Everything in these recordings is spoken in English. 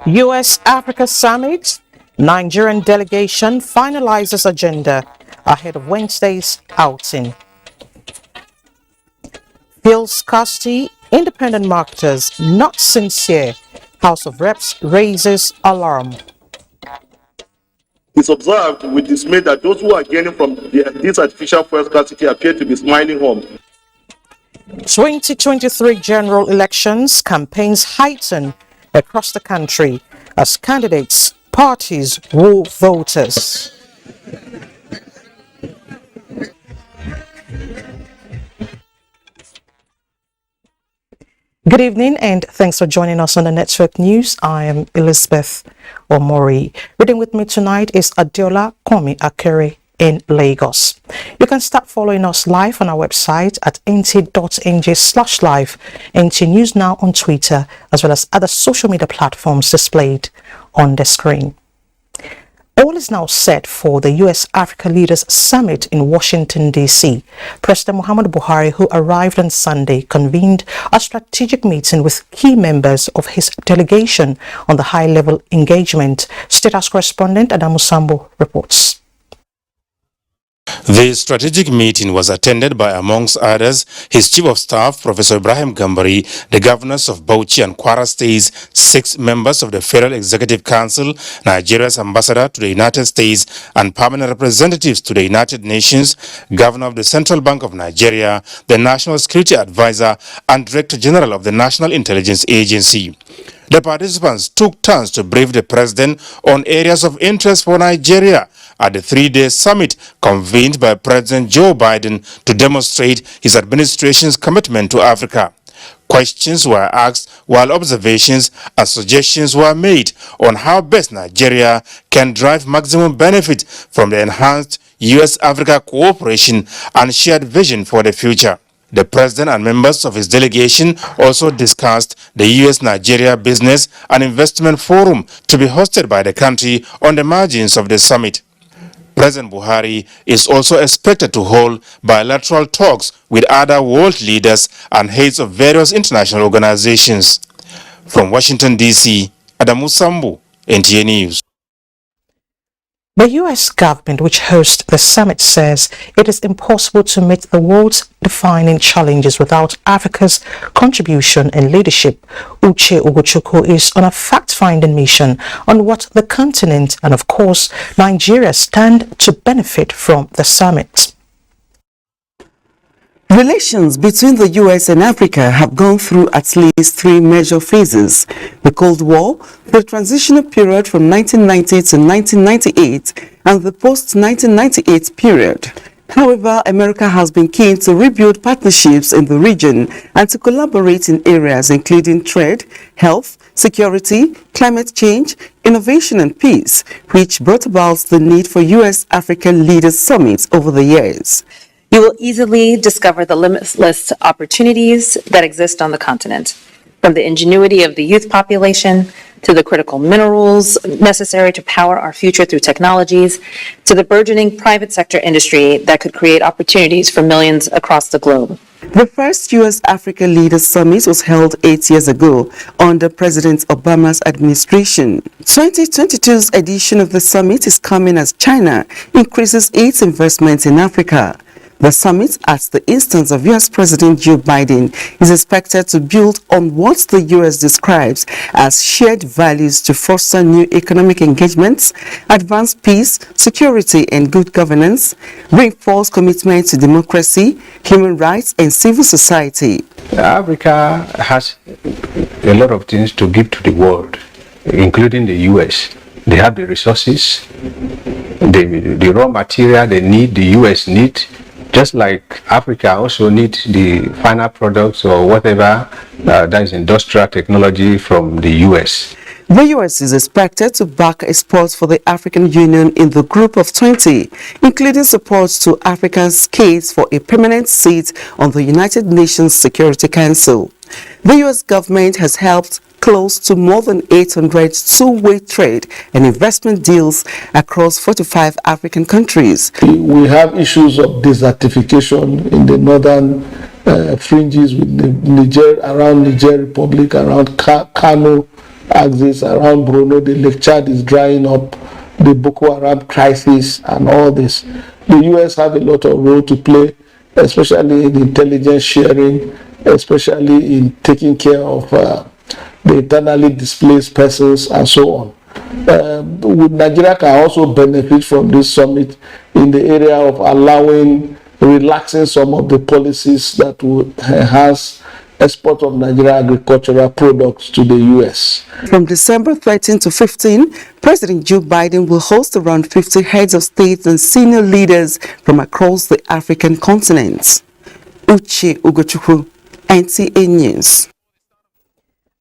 US-Africa Summit, Nigerian delegation finalizes agenda ahead of Wednesday's outing. Fuel scarcity, independent marketers not sincere. House of Reps raises alarm. It's observed with dismay that those who are gaining from this artificial fuel scarcity appear to be smiling home. 2023 general elections campaigns heighten across the country as candidates, parties woo voters. Good evening and thanks for joining us on the Network News. I am Elizabeth Omori. Reading with me tonight is Adiola Komi Akere in Lagos. You can start following us live on our website at nt.ng/live, NT News Now on Twitter, as well as other social media platforms displayed on the screen. All is now set for the US-Africa Leaders Summit in Washington, D.C. President Muhammadu Buhari, who arrived on Sunday, convened a strategic meeting with key members of his delegation on the high-level engagement. State House correspondent Adamu Sambo reports. The strategic meeting was attended by, amongst others, his Chief of Staff, Professor Ibrahim Gambari, the governors of Bauchi and Kwara States, 6 members of the Federal Executive Council, Nigeria's ambassador to the United States, and permanent representatives to the United Nations, Governor of the Central Bank of Nigeria, the National Security Advisor, and Director General of the National Intelligence Agency. The participants took turns to brief the president on areas of interest for Nigeria at the 3-day summit convened by President Joe Biden to demonstrate his administration's commitment to Africa. Questions were asked while observations and suggestions were made on how best Nigeria can drive maximum benefit from the enhanced US-Africa cooperation and shared vision for the future. The president and members of his delegation also discussed the US-Nigeria Business and Investment Forum to be hosted by the country on the margins of the summit. President Buhari is also expected to hold bilateral talks with other world leaders and heads of various international organizations. From Washington, D.C., Adamu Sambu, NTA News. The U.S. government, which hosts the summit, says it is impossible to meet the world's defining challenges without Africa's contribution and leadership. Uche Ugochukwu is on a fact-finding mission on what the continent and, of course, Nigeria stand to benefit from the summit. Relations between the U.S. and Africa have gone through at least 3 major phases: the Cold War, the transitional period from 1990 to 1998, and the post-1998 period. However, America has been keen to rebuild partnerships in the region and to collaborate in areas including trade, health, security, climate change, innovation and peace, which brought about the need for US-Africa Leaders Summits over the years. You will easily discover the limitless opportunities that exist on the continent, from the ingenuity of the youth population to the critical minerals necessary to power our future through technologies, to the burgeoning private sector industry that could create opportunities for millions across the globe. The first US-Africa Leaders Summit was held 8 years ago under President Obama's administration. 2022's edition of the summit is coming as China increases its investment in Africa. The summit, at the instance of U.S. President Joe Biden, is expected to build on what the U.S. describes as shared values to foster new economic engagements, advance peace, security, and good governance, reinforce commitment to democracy, human rights, and civil society. Africa has a lot of things to give to the world, including the U.S. They have the resources, the raw material they need, the U.S. need. Just like Africa also needs the final products or whatever that is industrial technology from the U.S. The U.S. is expected to back exports for the African Union in the Group of 20, including support to Africa's case for a permanent seat on the United Nations Security Council. The U.S. government has helped close to more than 800 two-way trade and investment deals across 45 African countries. We have issues of desertification in the northern fringes with Niger, around Niger Republic, around Kano, axis around Bruno, the Lake Chad is drying up, the Boko Haram crisis and all this. The US have a lot of role to play, especially in intelligence sharing, especially in taking care of the internally displaced persons and so on. Nigeria can also benefit from this summit in the area of relaxing some of the policies that would enhance export of Nigerian agricultural products to the US. From December 13 to 15, President Joe Biden will host around 50 heads of state and senior leaders from across the African continent. Uche Ugochukwu, NTA News.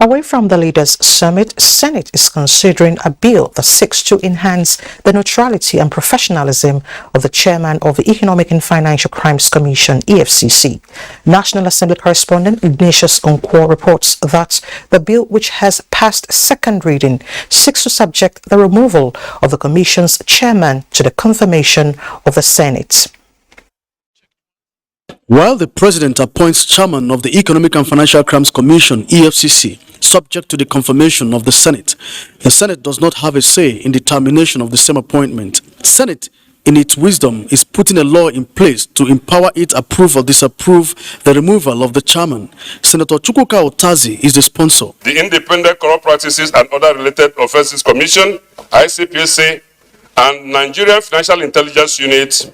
Away from the Leaders' Summit, Senate is considering a bill that seeks to enhance the neutrality and professionalism of the chairman of the Economic and Financial Crimes Commission, EFCC. National Assembly correspondent Ignatius Onkwo reports that the bill, which has passed second reading, seeks to subject the removal of the Commission's chairman to the confirmation of the Senate. While the President appoints chairman of the Economic and Financial Crimes Commission, EFCC, subject to the confirmation of the Senate does not have a say in the termination of the same appointment. Senate, in its wisdom, is putting a law in place to empower it approve or disapprove the removal of the chairman. Senator Chukwuka Otazi is the sponsor. The Independent Corrupt Practices and Other Related Offences Commission, ICPC, and Nigerian Financial Intelligence Unit,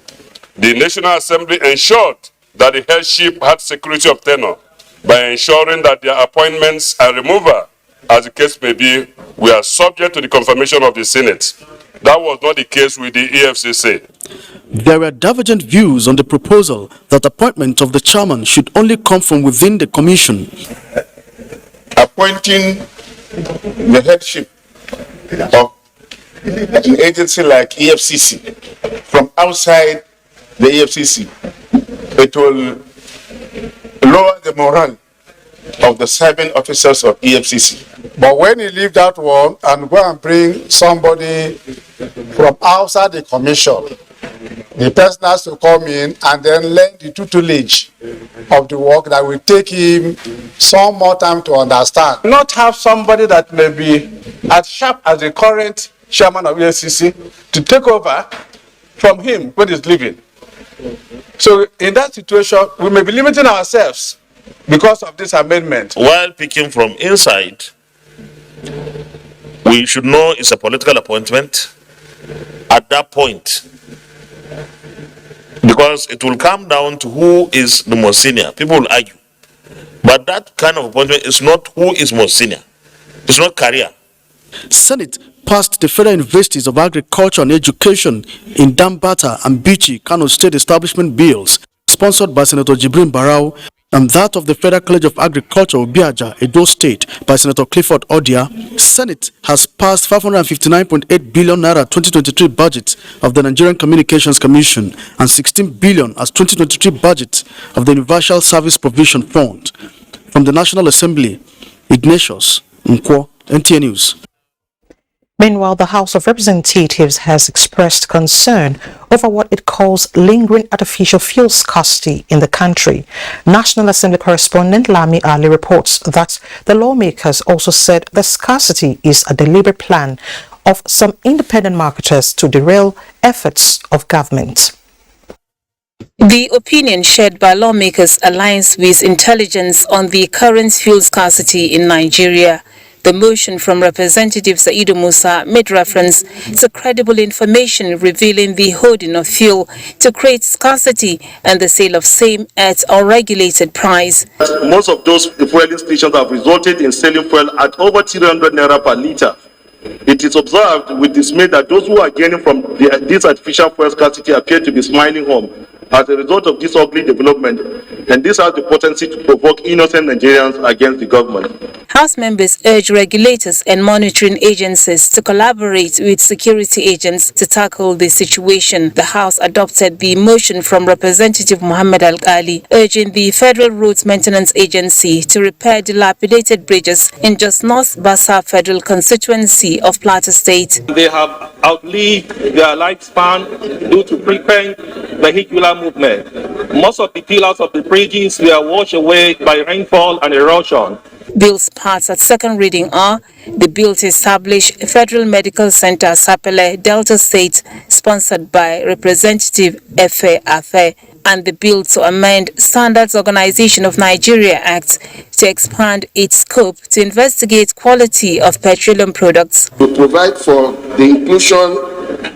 the National Assembly ensured that the headship had security of tenure by ensuring that their appointments and removal, as the case may be, were subject to the confirmation of the Senate. That was not the case with the EFCC. There were divergent views on the proposal that appointment of the chairman should only come from within the commission. Appointing the headship of an agency like EFCC from outside the EFCC, it will lower the morale of the serving officers of EFCC. But when you leave that one and go and bring somebody from outside the commission, the person has to come in and then learn the tutelage of the work that will take him some more time to understand. Not have somebody that may be as sharp as the current chairman of EFCC to take over from him when he's leaving. So in that situation, we may be limiting ourselves because of this amendment. While picking from inside, we should know it's a political appointment at that point, because it will come down to who is the most senior. People will argue, but that kind of appointment is not who is most senior. It's not career. Senate passed the Federal Universities of Agriculture and Education in Dambata and Bichi, Kano State Establishment bills, sponsored by Senator Jibrin Barau, and that of the Federal College of Agriculture, Obiaja, Edo State, by Senator Clifford Odia. Senate has passed 559.8 billion naira 2023 budget of the Nigerian Communications Commission and 16 billion as 2023 budget of the Universal Service Provision Fund. From the National Assembly, Ignatius Nkwo, NTA News. Meanwhile, the House of Representatives has expressed concern over what it calls lingering artificial fuel scarcity in the country. National Assembly correspondent Lami Ali reports that the lawmakers also said the scarcity is a deliberate plan of some independent marketers to derail efforts of government. The opinion shared by lawmakers aligns with intelligence on the current fuel scarcity in Nigeria. The motion from Representative Saidu Musa made reference to credible information revealing the hoarding of fuel to create scarcity and the sale of same at unregulated price. Most of those fueling stations have resulted in selling fuel at over 300 naira per litre. It is observed with dismay that those who are gaining from this artificial fuel scarcity appear to be smiling home as a result of this ugly development, and this has the potency to provoke innocent Nigerians against the government. House members urge regulators and monitoring agencies to collaborate with security agents to tackle the situation. The House adopted the motion from Representative Muhammad Al-Ali urging the Federal Roads Maintenance Agency to repair dilapidated bridges in Just North Bassa Federal Constituency of Plateau State. They have outlived their lifespan due to frequent vehicular movement. Most of the pillars of the bridges were washed away by rainfall and erosion. Bills passed at second reading are The bill to establish a Federal Medical Center Sapele, Delta State, sponsored by Representative Efe Afe, and the bill to amend Standards Organization of Nigeria Act to expand its scope to investigate quality of petroleum products. To provide for the inclusion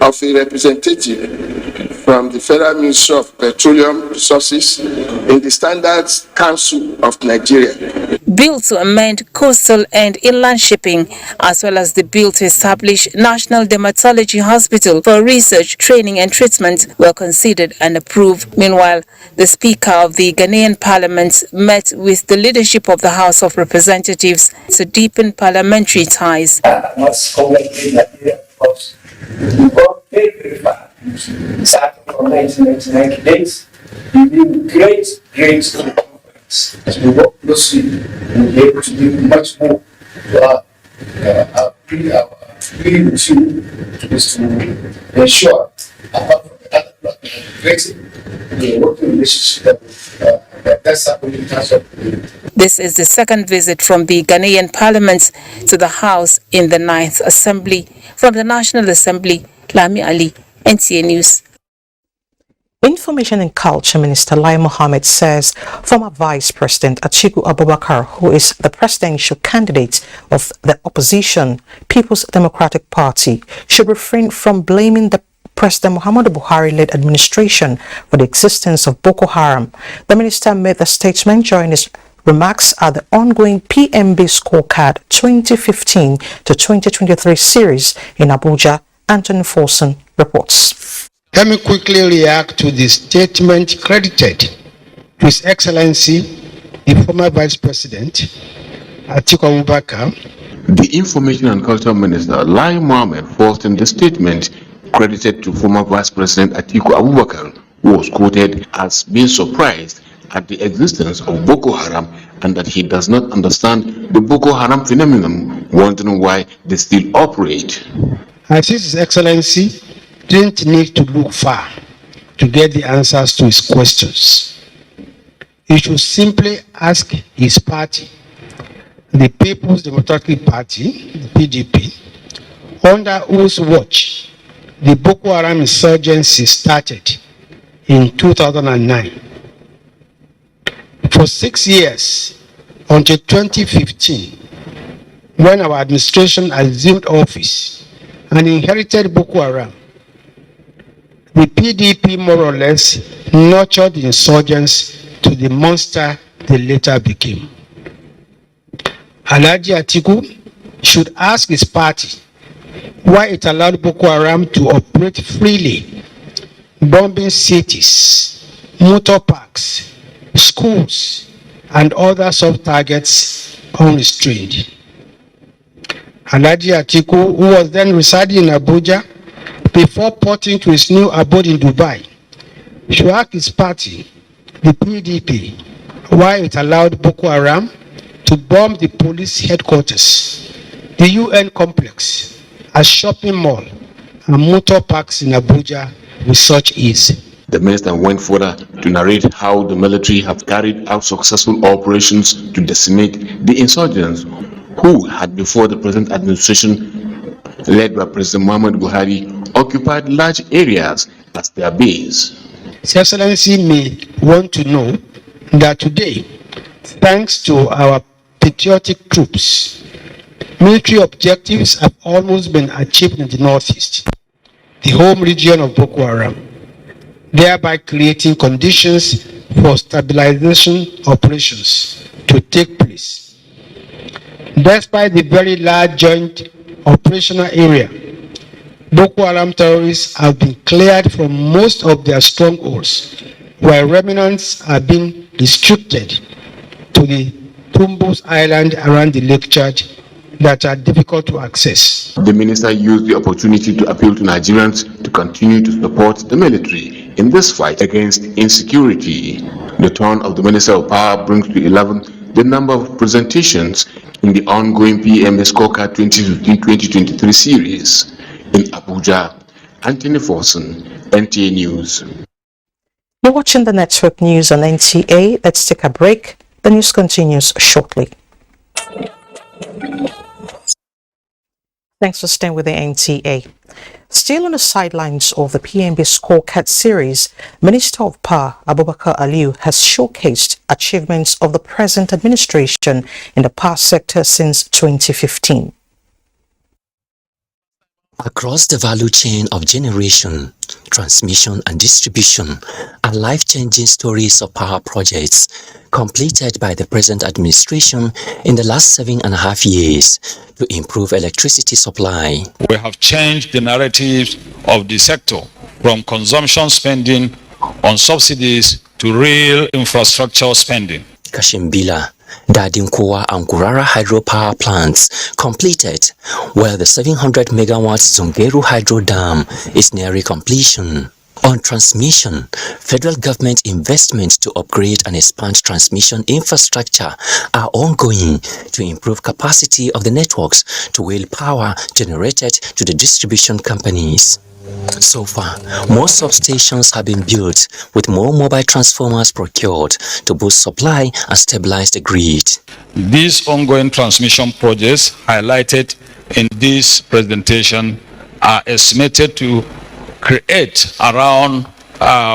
of a representative from the Federal Ministry of Petroleum Resources in the Standards Council of Nigeria. Bill to amend coastal and inland shipping, as well as the bill to establish National Dermatology Hospital for research, training and treatment were considered and approved. Meanwhile, the Speaker of the Ghanaian Parliament met with the leadership of the House of Representatives to deepen parliamentary ties. Very far. Starting from 1999 days, we've been great conference. As we work closely, we'll be able to do much more to our really with you to ensure, apart from the other block the working relationship that's happening in terms of. This is the second visit from the Ghanaian Parliament to the House in the 9th Assembly. From the National Assembly, Lami Ali, NTA News. Information and Culture Minister Lai Mohammed says former Vice President Atiku Abubakar, who is the presidential candidate of the opposition People's Democratic Party, should refrain from blaming the President Muhammadu Buhari-led administration for the existence of Boko Haram. The minister made the statement during his remarks at the ongoing PMB Scorecard 2015 to 2023 series in Abuja. Anthony Forson reports. Let me quickly react to the statement credited to His Excellency, the former Vice President, Atiku Abubakar. The Information and Culture Minister, Lai Mohammed, forced in the statement credited to former Vice President Atiku Abubakar, who was quoted as being surprised at the existence of Boko Haram and that he does not understand the Boko Haram phenomenon, wondering why they still operate. I see His Excellency didn't need to look far to get the answers to his questions. He should simply ask his party, the People's Democratic Party, the PDP, under whose watch the Boko Haram insurgency started in 2009. For 6 years, until 2015, when our administration assumed office and inherited Boko Haram, the PDP more or less nurtured the insurgents to the monster they later became. Alhaji Atiku should ask his party why it allowed Boko Haram to operate freely, bombing cities, motor parks, schools, and other sub-targets unrestrained. Alhaji Atiku, who was then residing in Abuja, before porting to his new abode in Dubai, should ask his party, the PDP, why it allowed Boko Haram to bomb the police headquarters, the UN complex, a shopping mall, and motor parks in Abuja with such ease. The minister went further to narrate how the military have carried out successful operations to decimate the insurgents who had before the present administration led by President Muhammadu Buhari occupied large areas as their base. His Excellency may want to know that today, thanks to our patriotic troops, military objectives have almost been achieved in the northeast, the home region of Boko Haram, thereby creating conditions for stabilization operations to take place. Despite the very large joint operational area, Boko Haram terrorists have been cleared from most of their strongholds, while remnants are being restricted to the Tumbus Island around the Lake Chad that are difficult to access. The minister used the opportunity to appeal to Nigerians to continue to support the military in this fight against insecurity. The turn of the Minister of Power brings to 11 the number of presentations in the ongoing PMB Scorecard 2015-2023 series. In Abuja, Anthony Forson, NTA News. You're watching the network news on NTA. Let's take a break. The news continues shortly. Thanks for staying with the NTA. Still on the sidelines of the PNB Scorecard series, Minister of Power Abubakar Aliyu has showcased achievements of the present administration in the power sector since 2015. Across the value chain of generation, transmission and distribution are life-changing stories of power projects completed by the present administration in the last 7.5 years to improve electricity supply. We have changed the narrative of the sector from consumption spending on subsidies to real infrastructure spending. Kashimbila, Dadinkowa and Gurara hydropower plants completed, while the 700 megawatt Zungeru hydro dam is nearing completion. On transmission, federal government investments to upgrade and expand transmission infrastructure are ongoing to improve capacity of the networks to wheel power generated to the distribution companies. So far, more substations have been built with more mobile transformers procured to boost supply and stabilize the grid. These ongoing transmission projects highlighted in this presentation are estimated to create around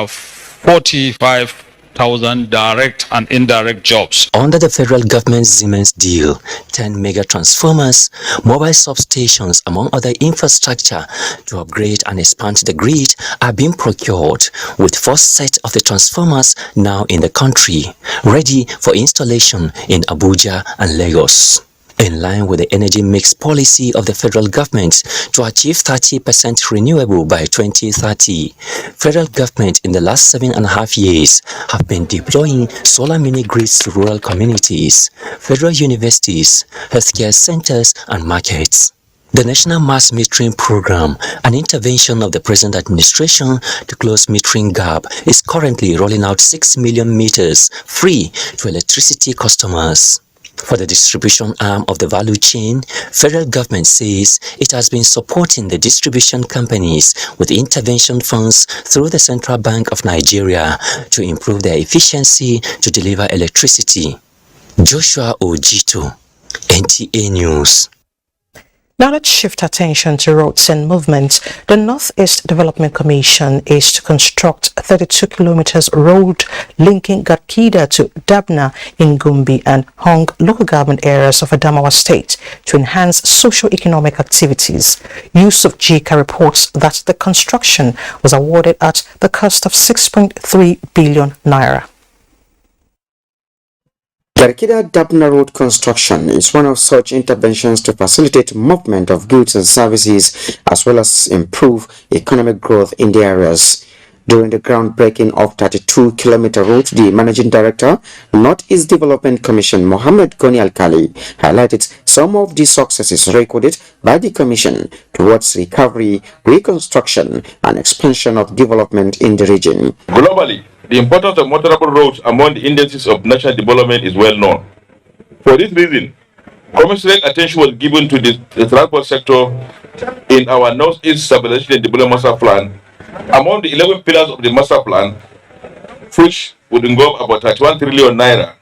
45,000 direct and indirect jobs. Under the federal government Siemens deal, 10 mega transformers, mobile substations, among other infrastructure to upgrade and expand the grid are being procured, with first set of the transformers now in the country, ready for installation in Abuja and Lagos. In line with the energy mix policy of the federal government to achieve 30% renewable by 2030, federal government in the last 7.5 years have been deploying solar mini grids to rural communities, federal universities, healthcare centers, and markets. The National Mass Metering Program, an intervention of the present administration to close metering gap, is currently rolling out 6 million meters free to electricity customers. For the distribution arm of the value chain, federal government says it has been supporting the distribution companies with intervention funds through the Central Bank of Nigeria to improve their efficiency to deliver electricity. Joshua Ojito, NTA News. Now let's shift attention to roads and movement. The Northeast Development Commission is to construct 32 kilometers road linking Garkida to Dabna in Gumbi and Hong local government areas of Adamawa State to enhance socio-economic activities. Yusuf Jika reports that the construction was awarded at the cost of 6.3 billion naira. Garkida Dabna Road construction is one of such interventions to facilitate movement of goods and services as well as improve economic growth in the areas. During the groundbreaking of 32-kilometer road, the Managing Director, Northeast Development Commission, Mohammed Goni Alkali, highlighted some of the successes recorded by the Commission towards recovery, reconstruction, and expansion of development in the region. Globally, the importance of motorable roads among the indices of national development is well known. For this reason, commensurate attention was given to the transport sector in our Northeast Stabilization and Development Master Plan. Among the 11 pillars of the master plan, which would engulf about 31 trillion naira.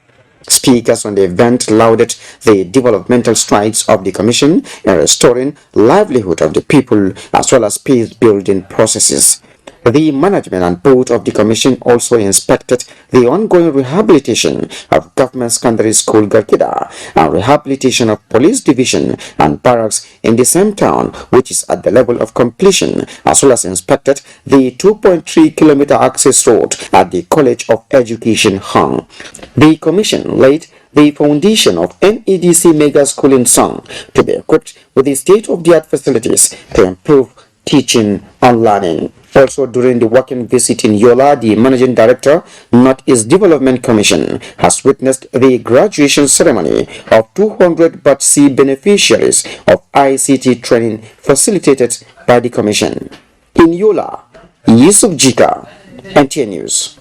Speakers on the event lauded the developmental strides of the Commission in restoring livelihood of the people as well as peace-building processes. The management and board of the Commission also inspected the ongoing rehabilitation of Government Secondary School Garkida and rehabilitation of Police Division and Barracks in the same town, which is at the level of completion, as well as inspected the 2.3-kilometer access road at the College of Education, Hong. The Commission laid the foundation of NEDC Mega School in Song to be equipped with the state-of-the-art facilities to improve teaching and learning. Also, during the working visit in Yola, the Managing Director, Northeast Development Commission, has witnessed the graduation ceremony of 200 Batch C beneficiaries of ICT training facilitated by the Commission. In Yola, Yusuf Jika, NTA News.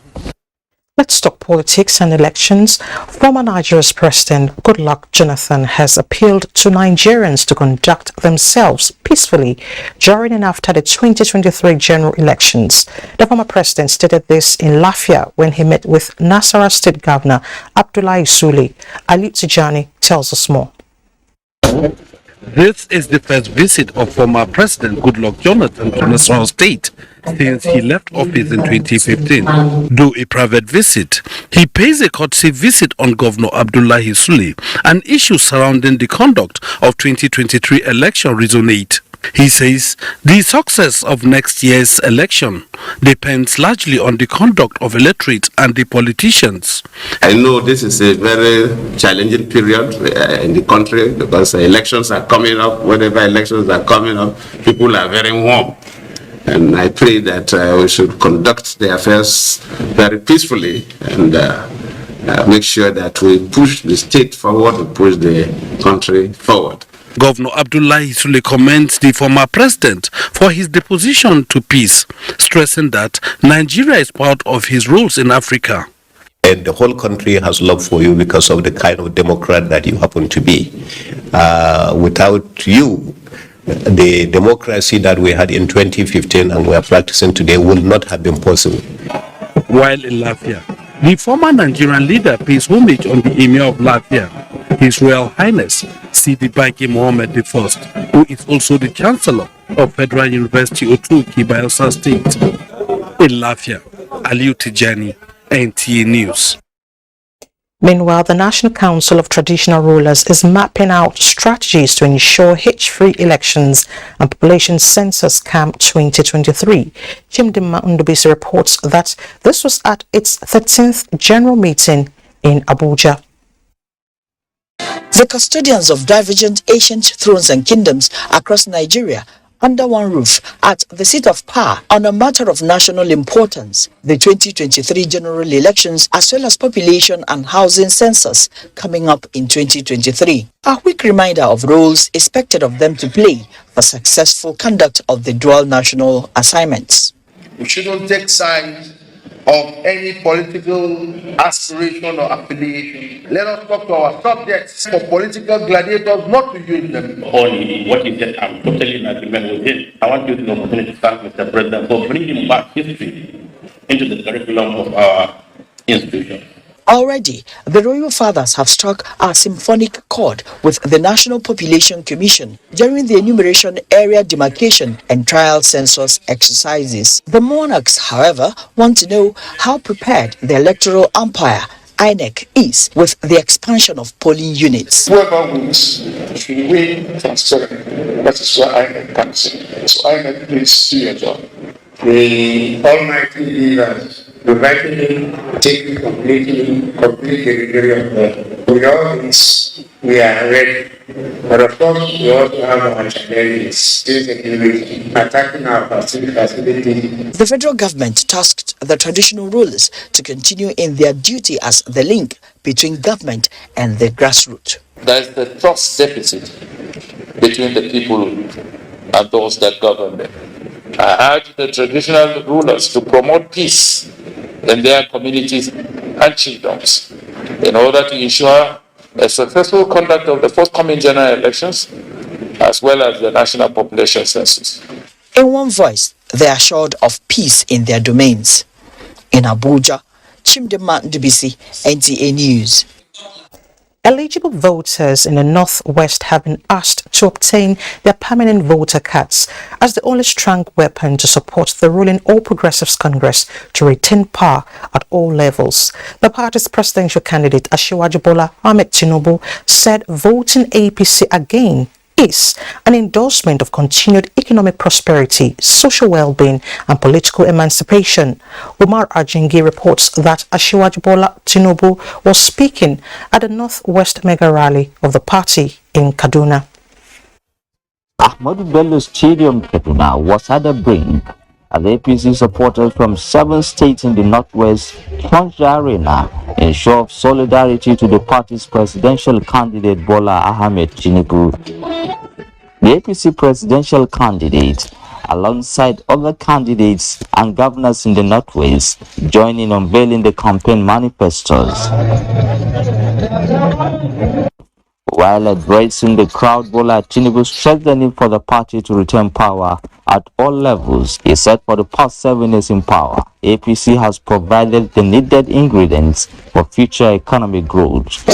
Let's talk politics and elections. Former Nigeria's President Goodluck Jonathan has appealed to Nigerians to conduct themselves peacefully during and after the 2023 general elections. The former president stated this in Lafia when he met with Nasarawa State Governor Abdullahi Sule. Ali Tijani tells us more. This is the first visit of former President Goodluck Jonathan to Nasarawa State since he left office in 2015. Though a private visit, he pays a courtesy visit on Governor Abdullahi Sule, and issues surrounding the conduct of 2023 election resonate. He says the success of next year's election depends largely on the conduct of electorate and the politicians. I know this is a very challenging period in the country because elections are coming up. Whenever elections are coming up, people are very warm. And I pray that we should conduct the affairs very peacefully and make sure that we push the state forward and push the country forward. Governor Abdullahi Sule commends the former president for his deposition to peace, stressing that Nigeria is part of his roles in Africa. And the whole country has love for you because of the kind of Democrat that you happen to be. Without you, the democracy that we had in 2015 and we are practicing today would not have been possible. While in Latvia, the former Nigerian leader pays homage on the Emir of Latvia, His Royal Highness Sidi Baki Mohammed I, who is also the Chancellor of Federal University Otuki, Bayelsa State. In Latvia, Aliu Tijani, NTA News. Meanwhile, the National Council of Traditional Rulers is mapping out strategies to ensure hitch-free elections and population census camp 2023. Chimdima Ndubisi reports that this was at its 13th general meeting in Abuja. The custodians of divergent ancient thrones and kingdoms across Nigeria under one roof at the seat of power on a matter of national importance, the 2023 general elections as well as population and housing census coming up in 2023. A quick reminder of roles expected of them to play for successful conduct of the dual national assignments. We shouldn't take sides of any political aspiration or affiliation. Let us talk to our subjects for political gladiators not to use them. On what he said, I'm totally in agreement with him. I want you to know, to thank Mr. President for bringing back history into the curriculum of our institution. Already, the Royal Fathers have struck a symphonic chord with the National Population Commission during the enumeration, area demarcation and trial census exercises. The monarchs, however, want to know how prepared the electoral umpire INEC is with the expansion of polling units. Whoever wins should win transparently. That is why INEC comes in. So INEC, please do your job. The Almighty leaders provided him take complete delivery of them. With all this, we are ready. But of course, we also have our challenges. State security, attacking our facilities. The federal government tasked the traditional rulers to continue in their duty as the link between government and the grassroots. There is the trust deficit between the people and those that govern them. I urge the traditional rulers to promote peace in their communities and chiefdoms in order to ensure a successful conduct of the forthcoming general elections as well as the national population census. In one voice, they are assured of peace in their domains. In Abuja, Chimdima Ndubisi, NTA News. Eligible voters in the Northwest have been asked to obtain their permanent voter cards as the only strong weapon to support the ruling All Progressives Congress to retain power at all levels. The party's presidential candidate Asiwaju Bola Ahmed Tinubu said voting APC again is an endorsement of continued economic prosperity, social well-being and political emancipation. Umar Ajingi reports that Asiwaju Bola Tinubu was speaking at the Northwest Mega Rally of the party in Kaduna. Ahmadu Bello Stadium, Kaduna, was at the brink as APC supporters from 7 states in the Northwest plunged the arena in show of solidarity to the party's presidential candidate Bola Ahmed Tinubu. The APC presidential candidate, alongside other candidates and governors in the Northwest, joined in unveiling the campaign manifestos. While addressing the crowd, Bola Tinubu stressed the need for the party to retain power at all levels. He said for the past 7 years in power, APC has provided the needed ingredients for future economic growth.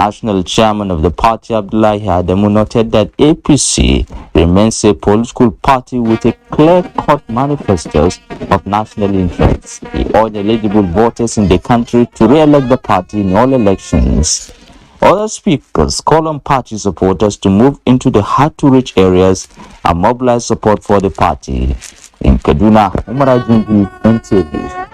national chairman of the party, Abdullahi Adamu, noted that APC remains a political party with a clear-cut manifestos of national interests. He urged eligible voters in the country to re-elect the party in all elections. Other speakers call on party supporters to move into the hard-to-reach areas and mobilize support for the party. In Kaduna, Umar Ajungi, NTV.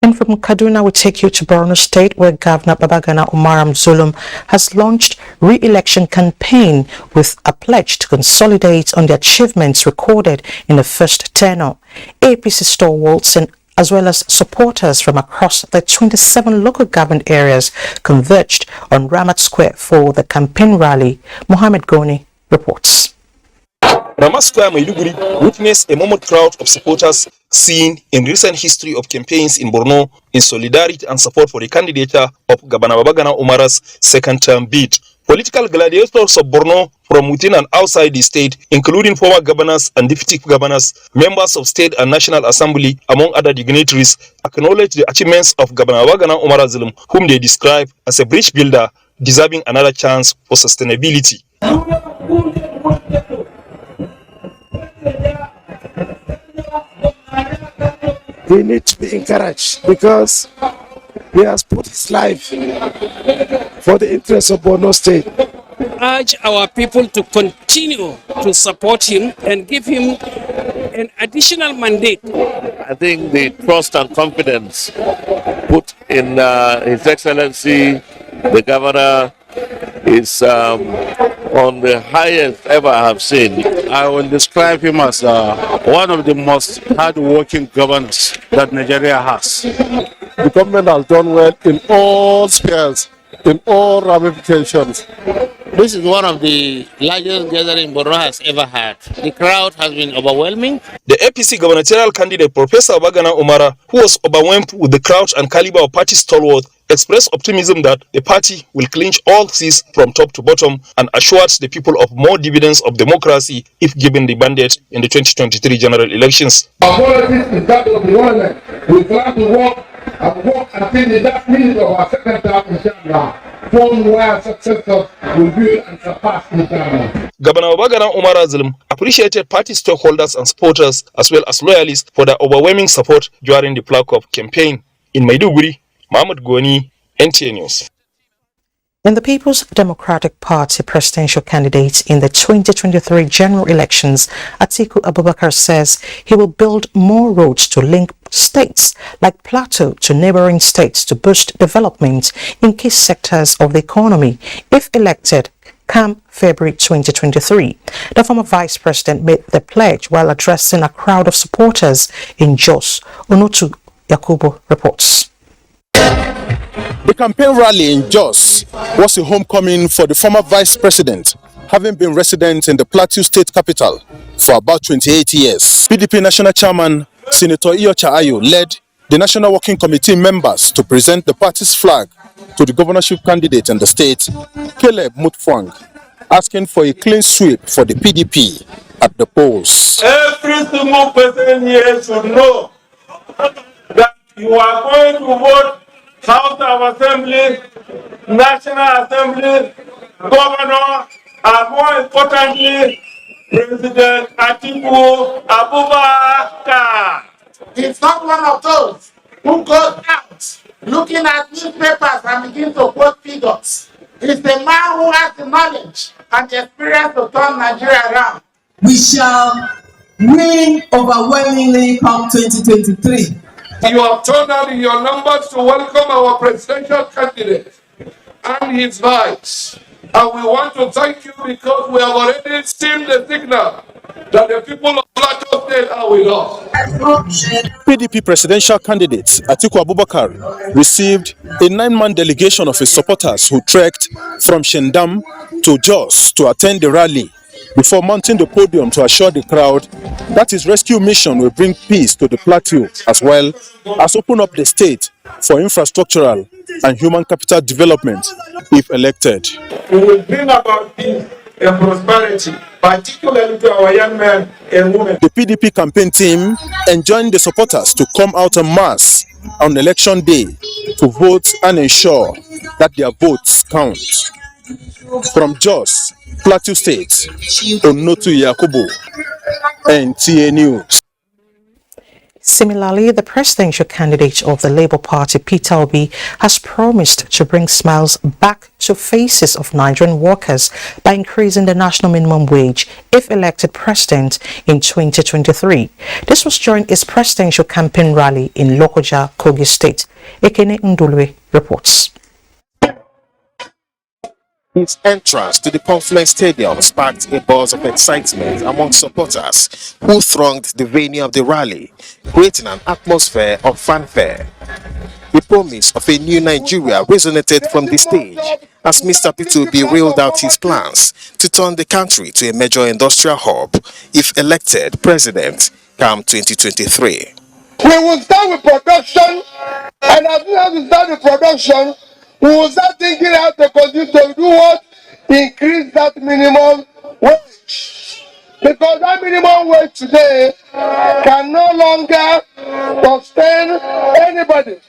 And from Kaduna, we take you to Borno State, where Governor Babagana Umaram Zulum has launched re-election campaign with a pledge to consolidate on the achievements recorded in the first tenure. APC stalwarts and as well as supporters from across the 27 local government areas converged on Ramat Square for the campaign rally. Mohammed Goni reports. Ramat Square, Maiduguri, witnessed a mammoth crowd of supporters seen in recent history of campaigns in Borno in solidarity and support for the candidature of Governor Babagana Umara's second-term bid. Political gladiators of Borno from within and outside the state, including former governors and deputy governors, members of state and national assembly, among other dignitaries, acknowledged the achievements of Governor Babagana Umara Zulum, whom they describe as a bridge builder deserving another chance for sustainability. He needs to be encouraged because he has put his life for the interests of Borno State. Urge our people to continue to support him and give him an additional mandate. I think the trust and confidence put in His Excellency, the Governor, is on the highest ever I have seen. I will describe him as one of the most hard-working governors that Nigeria has. The government has done well in all spheres, in all ramifications. This is one of the largest gatherings Borno has ever had. The crowd has been overwhelming. The APC gubernatorial candidate, Professor Babagana Umara, who was overwhelmed with the crowd and caliber of party stalwart, expressed optimism that the party will clinch all seats from top to bottom and assured the people of more dividends of democracy if given the mandate in the 2023 general elections. Our politics is that of the government. We plan to work until the last minute of our second term, inshallah. From where successors will build and surpass inshallah. Governor Babagana Umara Zulum appreciated party stakeholders and supporters as well as loyalists for their overwhelming support during the Plug-Up campaign. In Maiduguri, Mohammed Goni, NTA News. And the People's Democratic Party presidential candidate in the 2023 general elections, Atiku Abubakar, says he will build more roads to link states like Plateau to neighboring states to boost development in key sectors of the economy if elected come February 2023. The former vice president made the pledge while addressing a crowd of supporters in Jos. Onotu Yakubu reports. The campaign rally in Jos was a homecoming for the former vice president, having been resident in the Plateau state capital for about 28 years. PDP national chairman Senator Iyocha Ayo led the national working committee members to present the party's flag to the governorship candidate in the state, Caleb Mutfwang, asking for a clean sweep for the PDP at the polls. Every single person here should know that you are going to vote House of Assembly, National Assembly, Governor, and more importantly, President Atiku Abubakar. He's not one of those who goes out looking at newspapers and begins to quote figures. He's the man who has the knowledge and the experience to turn Nigeria around. We shall win overwhelmingly come 2023. You have turned out in your numbers to welcome our presidential candidate and his vice. And we want to thank you because we have already seen the signal that the people of Plateau State are with us. PDP presidential candidate Atiku Abubakar received a 9-man delegation of his supporters who trekked from Shendam to Jos to attend the rally before mounting the podium to assure the crowd that his rescue mission will bring peace to the plateau as well as open up the state for infrastructural and human capital development if elected. We will bring about peace and prosperity, particularly to our young men and women. The PDP campaign team enjoined the supporters to come out en masse on election day to vote and ensure that their votes count. From Jos, Plateau State, Onotu Yakubu, NTA News. Similarly, the presidential candidate of the Labour Party, Peter Obi, has promised to bring smiles back to faces of Nigerian workers by increasing the national minimum wage if elected president in 2023. This was during his presidential campaign rally in Lokoja, Kogi State. Ekene Ndulwe reports. His entrance to the Confluence Stadium sparked a buzz of excitement among supporters who thronged the venue of the rally, creating an atmosphere of fanfare. The promise of a new Nigeria resonated from the stage as Mr. P2B reeled out his plans to turn the country to a major industrial hub if elected president come 2023. We will start with production, and as soon as we start with production, we will start thinking how to continue to do what? Increase that minimum wage. Because that minimum wage today can no longer sustain anybody.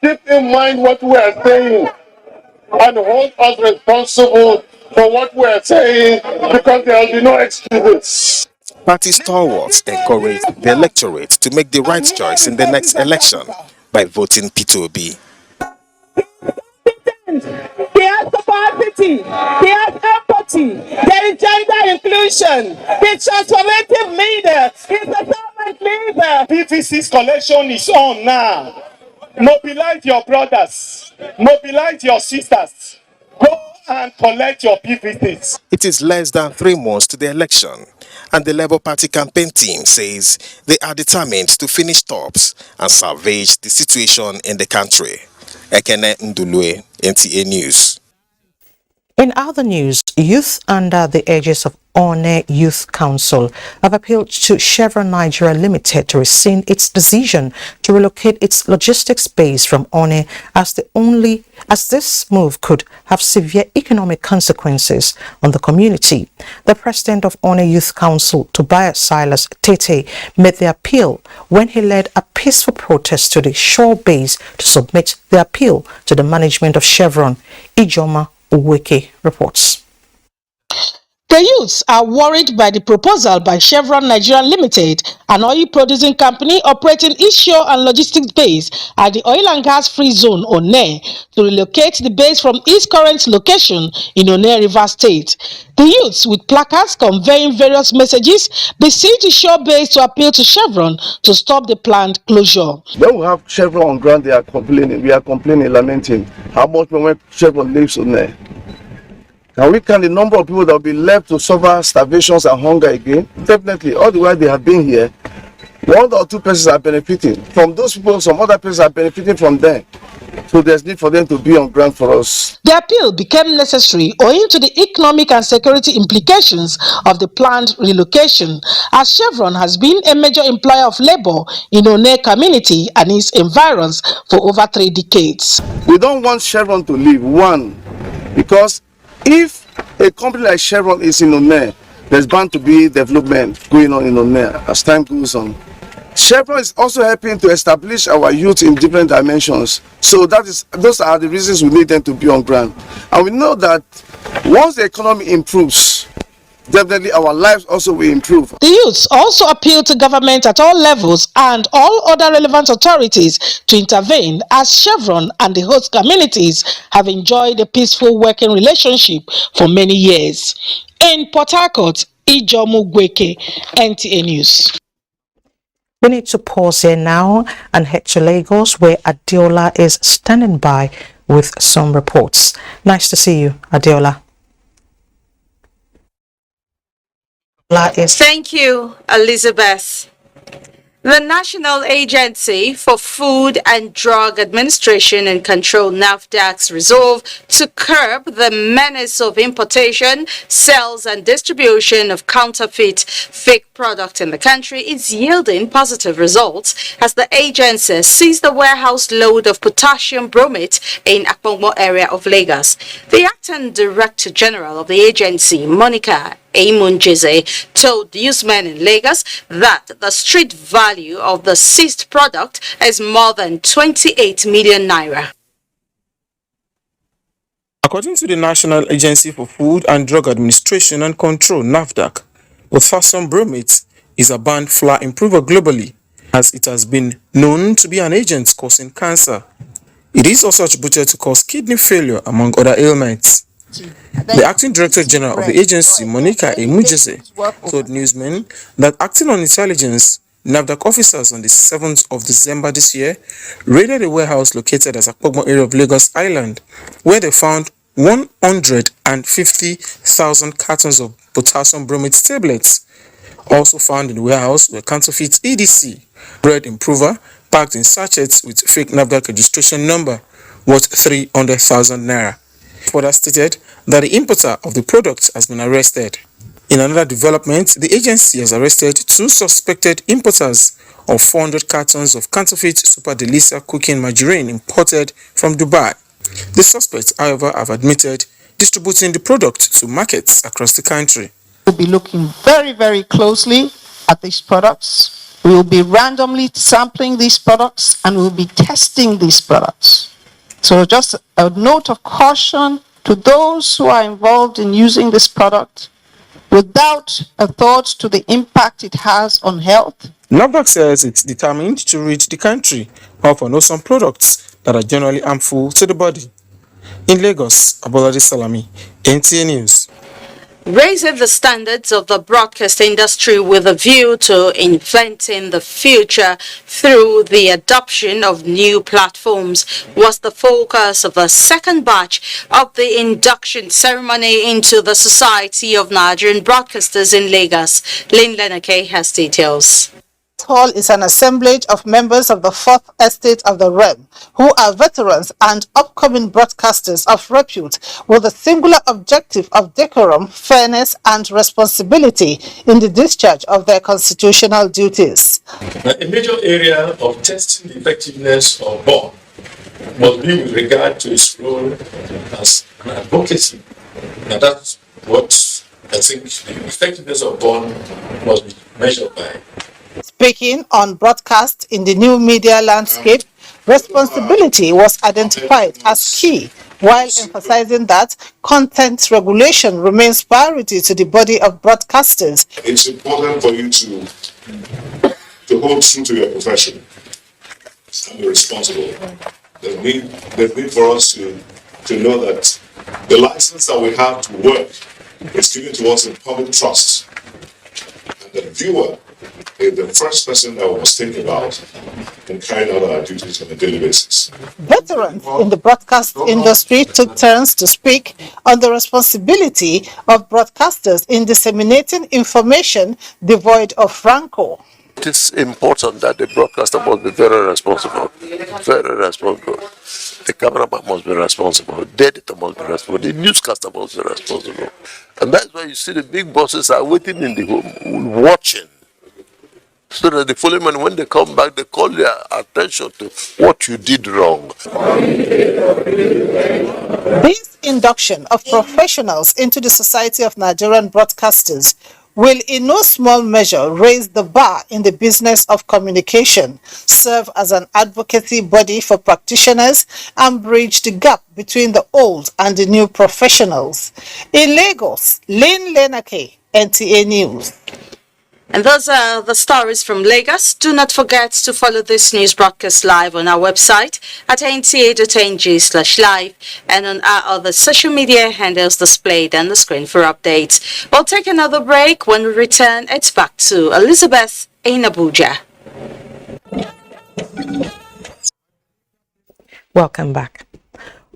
Keep in mind what we are saying and hold us responsible for what we are saying, because there will be no excuses. Party stalwarts encouraged the electorate to make the right choice in the next election by voting P2B. He has capacity, he has empathy, there is gender inclusion, he's transformative leader, he's a government leader. PVC's collection is on now. Mobilize your brothers, mobilize your sisters, go and collect your PVCs. It is less than 3 months to the election, and the Labour Party campaign team says they are determined to finish tops and salvage the situation in the country. Ekene Ndulwe, NTA News. In other news, youth under the aegis of One Youth Council have appealed to Chevron Nigeria Limited to rescind its decision to relocate its logistics base from One as this move could have severe economic consequences on the community. The president of One Youth Council, Tobias Silas Tete, made the appeal when he led a peaceful protest to the shore base to submit the appeal to the management of Chevron. Ijoma Uweke reports. The youths are worried by the proposal by Chevron Nigeria Limited, an oil-producing company operating its shore and logistics base at the oil and gas free zone One, to relocate the base from its current location in One River State. The youths, with placards conveying various messages, besieged the shore base to appeal to Chevron to stop the planned closure. When we have Chevron on ground, they are complaining. We are complaining, lamenting how much when Chevron lives on there. Can we count the number of people that will be left to suffer starvations and hunger again? Definitely, all the while they have been here, 1 or 2 persons are benefiting. From those people, some other persons are benefiting from them. So there's need for them to be on ground for us. The appeal became necessary owing to the economic and security implications of the planned relocation, as Chevron has been a major employer of labor in One community and its environs for over 3 decades. We don't want Chevron to leave, one, because if a company like Chevron is in One, there's bound to be development going on in One as time goes on. Chevron is also helping to establish our youth in different dimensions. So those are the reasons we need them to be on ground. And we know that once the economy improves, definitely our lives also will improve. The youths also appeal to government at all levels and all other relevant authorities to intervene, as Chevron and the host communities have enjoyed a peaceful working relationship for many years. In Port Harcourt, Ijomu Gweke, NTA News. We need to pause here now and head to Lagos, where Adeola is standing by with some reports. Nice to see you, Adeola. Thank you, Elizabeth. The National Agency for Food and Drug Administration and Control, NAFDAC's resolve to curb the menace of importation, sales and distribution of counterfeit fake products in the country is yielding positive results as the agency seized a warehouse load of potassium bromate in Akpongmo area of Lagos. The acting Director General of the agency, Monica Amunjeze, told newsmen in Lagos that the street value of the seized product is more than 28 million naira. According to the National Agency for Food and Drug Administration and Control, NAFDAC, potassium bromate is a banned flour improver globally, as it has been known to be an agent causing cancer. It is also attributed to cause kidney failure, among other ailments. The acting director general of the agency, Monica Emujese, told newsmen that acting on intelligence, NAFDAC officers on the 7th of December this year raided a warehouse located at Akpogbo area of Lagos Island, where they found 150,000 cartons of potassium bromate tablets. Also found in the warehouse were counterfeit EDC, bread improver, packed in sachets with fake NAFDAC registration number, worth 300,000 naira. Further stated that the importer of the product has been arrested. In another development, the agency has arrested 2 suspected importers of 400 cartons of counterfeit Super Delicia cooking margarine imported from Dubai. The suspects, however, have admitted distributing the product to markets across the country. We'll be looking very, very closely at these products. We will be randomly sampling these products and we'll be testing these products. So just a note of caution to those who are involved in using this product without a thought to the impact it has on health. NAFDAC says it's determined to rid the country of unwholesome products that are generally harmful to the body. In Lagos, Abolade Salami, NTA News. Raising the standards of the broadcast industry with a view to inventing the future through the adoption of new platforms was the focus of the second batch of the induction ceremony into the Society of Nigerian Broadcasters in Lagos. Lynn Lenake has details. Hall is an assemblage of members of the Fourth Estate of the realm, who are veterans and upcoming broadcasters of repute, with the singular objective of decorum, fairness, and responsibility in the discharge of their constitutional duties. A major area of testing the effectiveness of bond must be with regard to its role as an advocacy. Now that's what I think the effectiveness of bond must be measured by. Speaking on broadcast in the new media landscape, responsibility was identified as key, while emphasizing that content regulation remains priority to the body of broadcasters. It's important for you to hold true to your profession and be responsible. There's need for us to know that the license that we have to work is given to us in public trust, and the viewer is the first person that we must think about in carrying out our duties on a daily basis. Veterans in the broadcast industry took turns to speak on the responsibility of broadcasters in disseminating information devoid of rancor. It is important that the broadcaster must be very responsible, very responsible. The cameraman must be responsible, the editor must be responsible, the newscaster must be responsible. And that's why you see the big bosses are waiting in the home, watching. So that the following man, when they come back, they call their attention to what you did wrong. This induction of professionals into the Society of Nigerian Broadcasters will in no small measure raise the bar in the business of communication, serve as an advocacy body for practitioners, and bridge the gap between the old and the new professionals. In Lagos, Lynn Lenake, NTA News. And those are the stories from Lagos. Do not forget to follow this news broadcast live on our website at nta.ng/live and on our other social media handles displayed on the screen for updates. We'll take another break. When we return, it's back to Elizabeth in Abuja. Welcome back.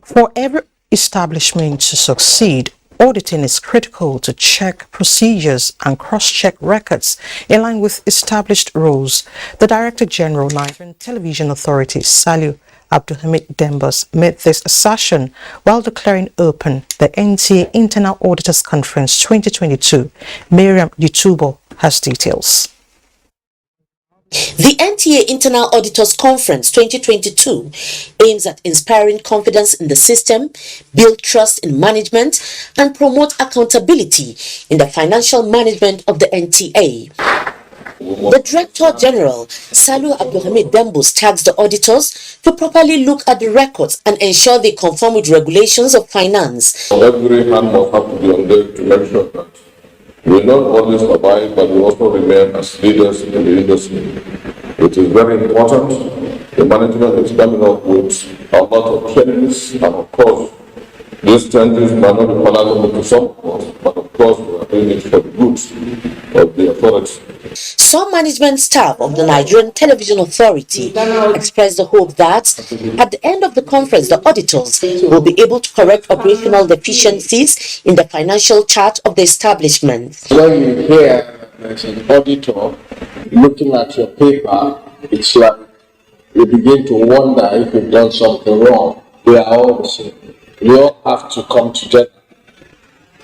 For every establishment to succeed, auditing is critical to check procedures and cross-check records in line with established rules. The Director General, Nigerian Television Authority, Saliu Abdulhamid Dembas, made this assertion while declaring open the NTA Internal Auditors Conference 2022. Miriam Yutubo has details. The NTA Internal Auditors Conference 2022 aims at inspiring confidence in the system, build trust in management, and promote accountability in the financial management of the NTA. The Director General, Salu Abdulhamid Dembus, tasked the auditors to properly look at the records and ensure they conform with regulations of finance. Every hand must have to be on deck to make sure that we not only survive, but we also remain as leaders in the industry. It is very important. The management is coming up with a lot of changes, and of course, these changes might not be palatable to some of us, but of course, we are doing it for the good of the authorities. Some management staff of the Nigerian Television Authority expressed the hope that at the end of the conference, the auditors will be able to correct operational deficiencies in the financial chart of the establishment. When you hear there's an auditor looking at your paper, it's like you begin to wonder if you've done something wrong. We are all the same. We all have to come together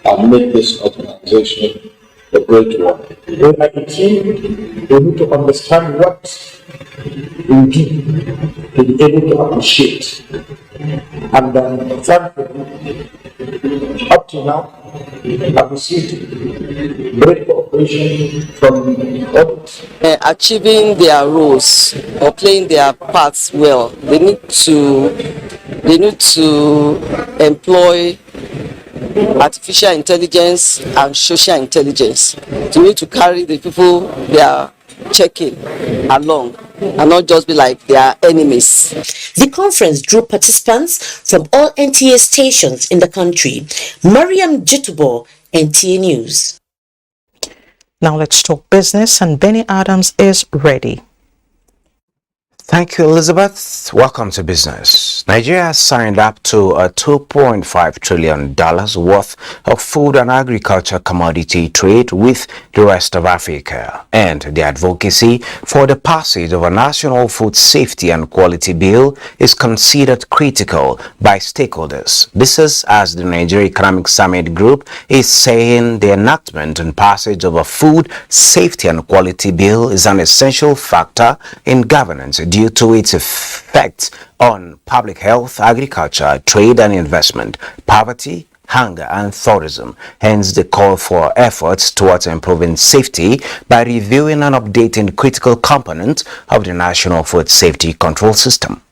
and make this organization a great one. Like a team, we need to understand what we do to be able to appreciate. And then, frankly, up to now, I've received great cooperation from audit. Achieving their roles or playing their parts well, they need to employ artificial intelligence and social intelligence to need to carry the people they are checking along and not just be like their enemies. The conference drew participants from all NTA stations in the country. Mariam Jitubo, NTA News. Now let's talk business, and Benny Adams is ready. Thank you, Elizabeth. Welcome to business. Nigeria has signed up to a $2.5 trillion worth of food and agriculture commodity trade with the rest of Africa, and the advocacy for the passage of a national food safety and quality bill is considered critical by stakeholders. This is as the Nigeria Economic Summit Group is saying the enactment and passage of a food safety and quality bill is an essential factor in governance due to its effects on public health, agriculture, trade and investment, poverty, hunger and tourism. Hence the call for efforts towards improving safety by reviewing and updating critical components of the National Food Safety Control System.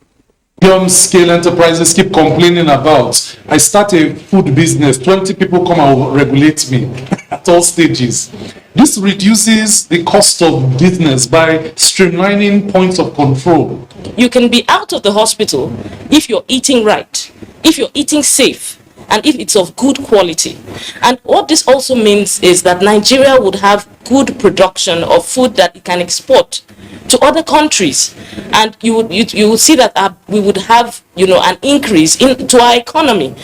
Scale enterprises keep complaining about, I start a food business, 20 people come and regulate me at all stages. This reduces the cost of business by streamlining points of control. You can be out of the hospital if you're eating right, if you're eating safe, and if it's of good quality. And what this also means is that Nigeria would have good production of food that it can export to other countries, and you will see that we would have an increase into our economy.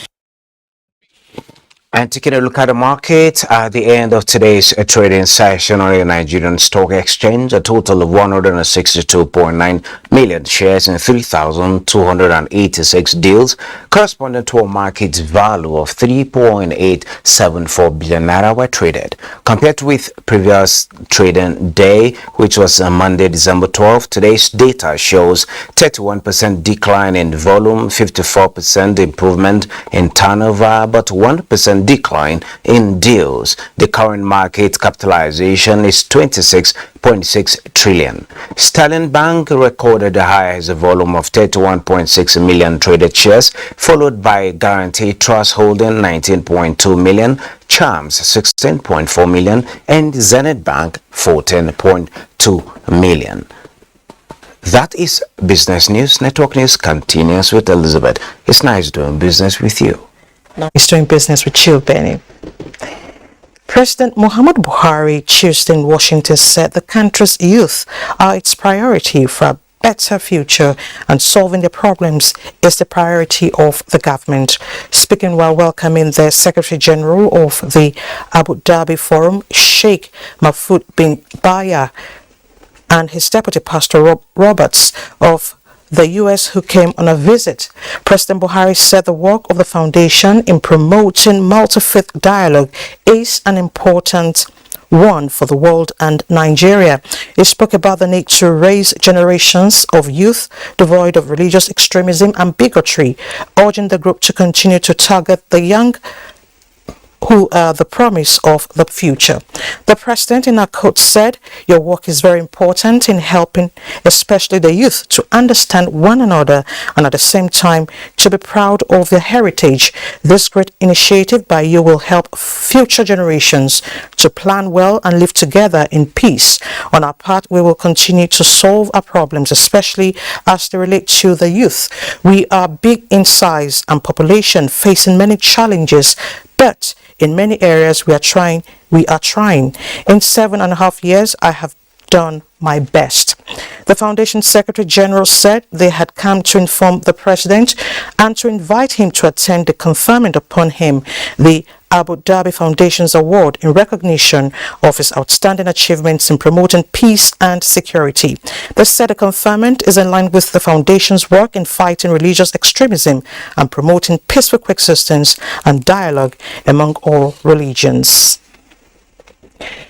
And taking a look at the market, at the end of today's trading session on the Nigerian Stock Exchange, a total of 162.9 million shares in 3,286 deals, corresponding to a market value of 3.874 billion naira were traded. Compared with previous trading day, which was Monday, December 12th, today's data shows 31% decline in volume, 54% improvement in turnover, but 1% decline in deals. The current market capitalization is 26.6 trillion. Sterling Bank recorded the highest volume of 31.6 million traded shares, followed by Guarantee Trust holding 19.2 million, Charms 16.4 million, and Zenith Bank 14.2 million. That is Business News. Network News continues with Elizabeth. It's nice doing business with you. Nice doing business with you, Benny. President Muhammadu Buhari Tuesday in Washington said the country's youth are its priority for a better future, and solving their problems is the priority of the government. Speaking while welcoming the Secretary General of the Abu Dhabi Forum, Sheikh Mahfoud bin Baya, and his deputy Pastor Roberts of the U.S. who came on a visit. President Buhari said the work of the foundation in promoting multi-faith dialogue is an important one for the world and Nigeria. He spoke about the need to raise generations of youth devoid of religious extremism and bigotry, urging the group to continue to target the young who are the promise of the future. The president in a quote said, "Your work is very important in helping especially the youth to understand one another and at the same time to be proud of their heritage. This great initiative by you will help future generations to plan well and live together in peace. On our part, we will continue to solve our problems, especially as they relate to the youth. We are big in size and population, facing many challenges, but in many areas we are trying. In 7.5 years, I have done my best." The Foundation Secretary General said they had come to inform the President and to invite him to attend the conferment upon him the Abu Dhabi Foundation's award in recognition of his outstanding achievements in promoting peace and security. They said the conferment is in line with the Foundation's work in fighting religious extremism and promoting peaceful coexistence and dialogue among all religions.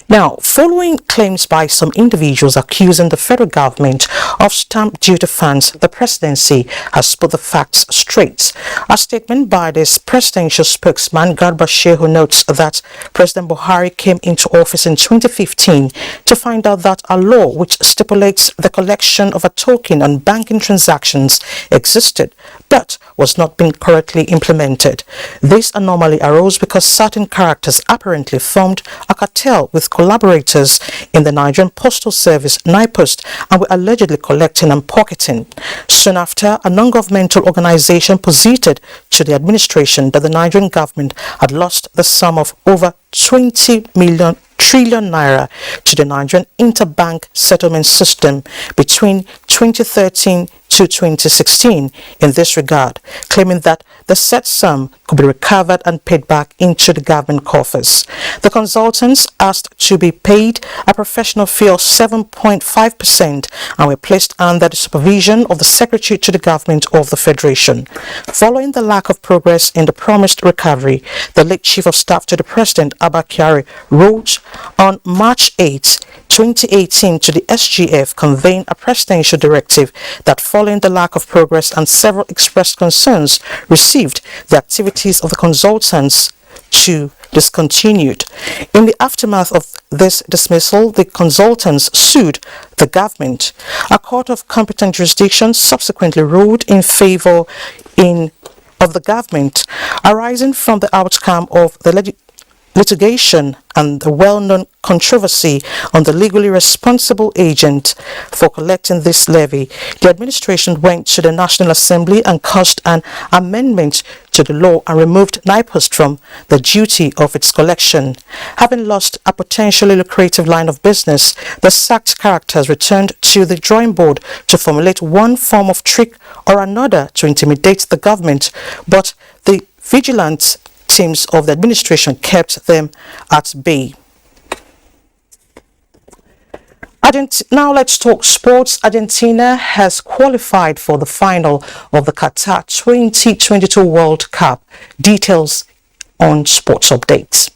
Now, following claims by some individuals accusing the federal government of stamp duty funds, the presidency has put the facts straight. A statement by this presidential spokesman, Garba Shehu, notes that President Buhari came into office in 2015 to find out that a law which stipulates the collection of a token on banking transactions existed, but was not being correctly implemented. This anomaly arose because certain characters apparently formed a cartel with collaborators in the Nigerian Postal Service (NIPOST) and were allegedly collecting and pocketing. Soon after, a non-governmental organization posited to the administration that the Nigerian government had lost the sum of over 20 trillion naira to the Nigerian interbank settlement system between 2013 to 2016 in this regard, claiming that the said sum could be recovered and paid back into the government coffers. The consultants asked to be paid a professional fee of 7.5% and were placed under the supervision of the Secretary to the Government of the Federation. Following the lack of progress in the promised recovery, the late Chief of Staff to the President, Abba Kyari, wrote on March 8, 2018 to the SGF conveying a presidential directive that following the lack of progress and several expressed concerns received, the activities of the consultants to discontinued. In the aftermath of this dismissal, the consultants sued the government. A court of competent jurisdiction subsequently ruled in favor of the government, arising from the outcome of the litigation and the well-known controversy on the legally responsible agent for collecting this levy. The administration went to the National Assembly and caused an amendment to the law and removed NIPOST from the duty of its collection. Having lost a potentially lucrative line of business, the sacked characters returned to the drawing board to formulate one form of trick or another to intimidate the government, but the vigilant teams of the administration kept them at bay. Now let's talk sports. Argentina has qualified for the final of the Qatar 2022 World Cup. Details on Sports Updates.